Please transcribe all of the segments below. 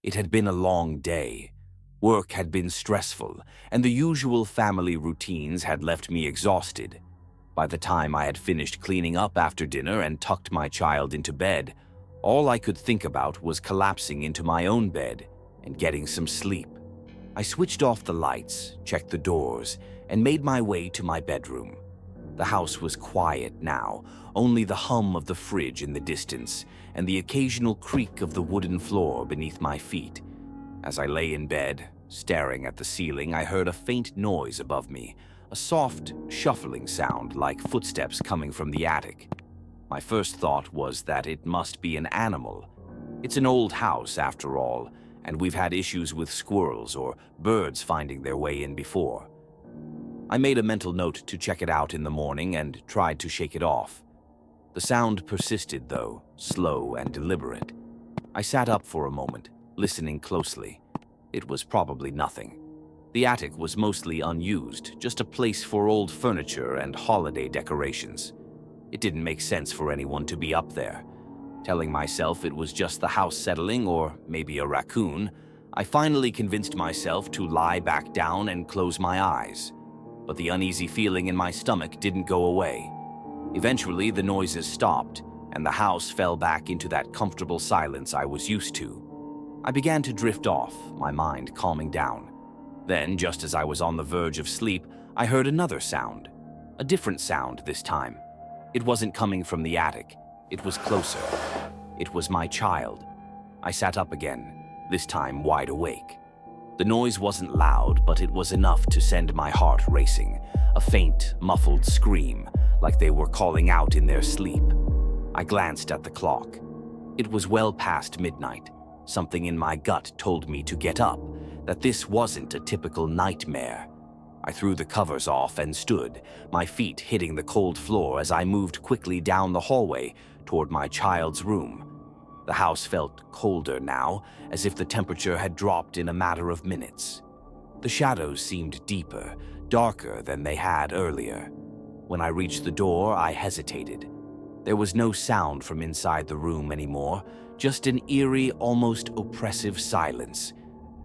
It had been a long day. Work had been stressful, and the usual family routines had left me exhausted. By the time I had finished cleaning up after dinner and tucked my child into bed, all I could think about was collapsing into my own bed and getting some sleep. I switched off the lights, checked the doors, and made my way to my bedroom. The house was quiet now, only the hum of the fridge in the distance and the occasional creak of the wooden floor beneath my feet. As I lay in bed, staring at the ceiling, I heard a faint noise above me, a soft, shuffling sound like footsteps coming from the attic. My first thought was that it must be an animal. It's an old house, after all, and we've had issues with squirrels or birds finding their way in before. I made a mental note to check it out in the morning and tried to shake it off. The sound persisted, though, slow and deliberate. I sat up for a moment, listening closely. It was probably nothing. The attic was mostly unused, just a place for old furniture and holiday decorations. It didn't make sense for anyone to be up there. Telling myself it was just the house settling or maybe a raccoon, I finally convinced myself to lie back down and close my eyes. But the uneasy feeling in my stomach didn't go away. Eventually, the noises stopped, and the house fell back into that comfortable silence I was used to. I began to drift off, my mind calming down. Then, just as I was on the verge of sleep, I heard another sound. A different sound this time. It wasn't coming from the attic. It was closer. It was my child. I sat up again, this time wide awake. The noise wasn't loud, but it was enough to send my heart racing. A faint, muffled scream, like they were calling out in their sleep. I glanced at the clock. It was well past midnight. Something in my gut told me to get up, that this wasn't a typical nightmare. I threw the covers off and stood, my feet hitting the cold floor as I moved quickly down the hallway toward my child's room. The house felt colder now, as if the temperature had dropped in a matter of minutes. The shadows seemed deeper, darker than they had earlier. When I reached the door, I hesitated. There was no sound from inside the room anymore, just an eerie, almost oppressive silence.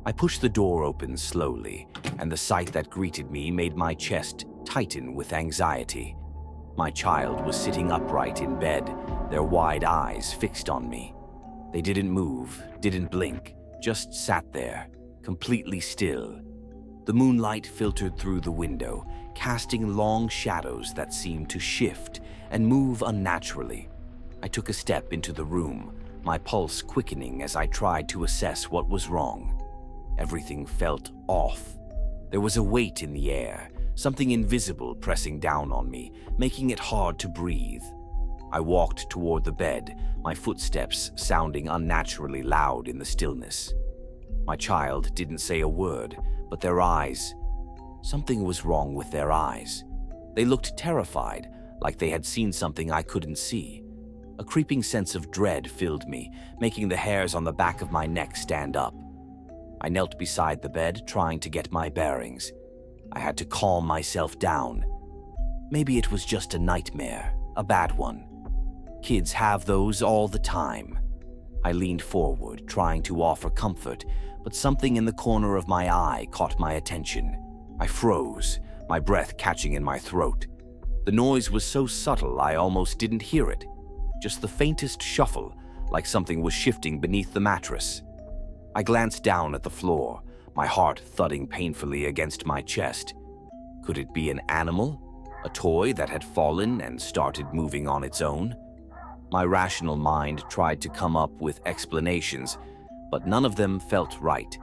I pushed the door open slowly, and the sight that greeted me made my chest tighten with anxiety. My child was sitting upright in bed, their wide eyes fixed on me. They didn't move, didn't blink, just sat there, completely still. The moonlight filtered through the window, casting long shadows that seemed to shift and move unnaturally. I took a step into the room, my pulse quickening as I tried to assess what was wrong. Everything felt off. There was a weight in the air, something invisible pressing down on me, making it hard to breathe. I walked toward the bed, my footsteps sounding unnaturally loud in the stillness. My child didn't say a word, but their eyes... Something was wrong with their eyes. They looked terrified, like they had seen something I couldn't see. A creeping sense of dread filled me, making the hairs on the back of my neck stand up. I knelt beside the bed, trying to get my bearings. I had to calm myself down. Maybe it was just a nightmare, a bad one. Kids have those all the time. I leaned forward, trying to offer comfort, but something in the corner of my eye caught my attention. I froze, my breath catching in my throat. The noise was so subtle I almost didn't hear it. Just the faintest shuffle, like something was shifting beneath the mattress. I glanced down at the floor, my heart thudding painfully against my chest. Could it be an animal? A toy that had fallen and started moving on its own? My rational mind tried to come up with explanations, but none of them felt right.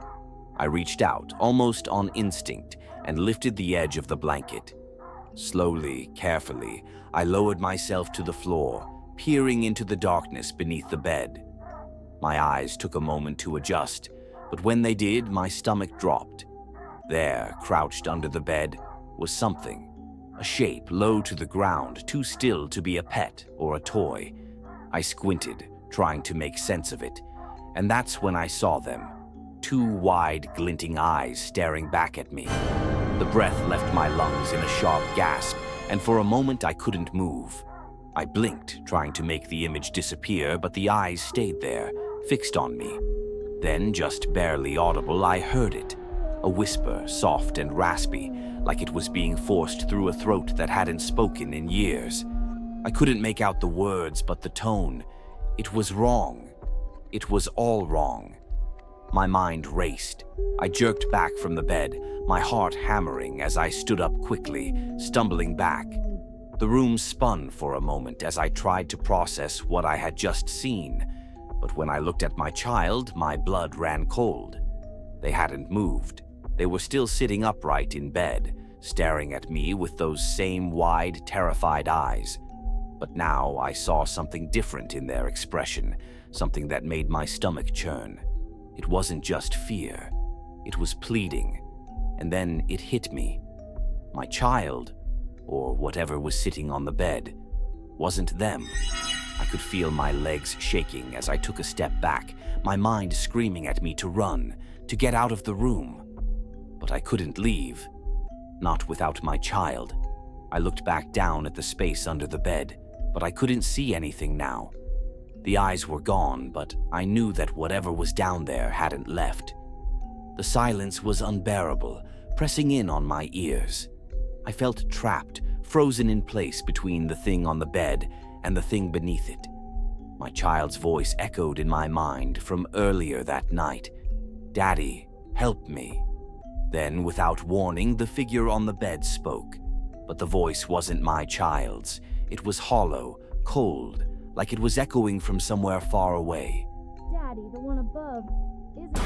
I reached out, almost on instinct, and lifted the edge of the blanket. Slowly, carefully, I lowered myself to the floor, peering into the darkness beneath the bed. My eyes took a moment to adjust, but when they did, my stomach dropped. There, crouched under the bed, was something. A shape low to the ground, too still to be a pet or a toy. I squinted, trying to make sense of it, and that's when I saw them. Two wide, glinting eyes staring back at me. The breath left my lungs in a sharp gasp, and for a moment I couldn't move. I blinked, trying to make the image disappear, but the eyes stayed there, fixed on me. Then, just barely audible, I heard it. A whisper, soft and raspy, like it was being forced through a throat that hadn't spoken in years. I couldn't make out the words, but the tone. It was wrong. It was all wrong. My mind raced. I jerked back from the bed, my heart hammering as I stood up quickly, stumbling back. The room spun for a moment as I tried to process what I had just seen. But when I looked at my child, my blood ran cold. They hadn't moved. They were still sitting upright in bed, staring at me with those same wide, terrified eyes. But now I saw something different in their expression, something that made my stomach churn. It wasn't just fear. It was pleading. And then it hit me. My child, or whatever was sitting on the bed, wasn't them. I could feel my legs shaking as I took a step back, my mind screaming at me to run, to get out of the room. But I couldn't leave. Not without my child. I looked back down at the space under the bed, but I couldn't see anything now. The eyes were gone, but I knew that whatever was down there hadn't left. The silence was unbearable, pressing in on my ears. I felt trapped, frozen in place between the thing on the bed and the thing beneath it. My child's voice echoed in my mind from earlier that night. "Daddy, help me." Then, without warning, the figure on the bed spoke. But the voice wasn't my child's. It was hollow, cold, like it was echoing from somewhere far away. Daddy, the one above, isn't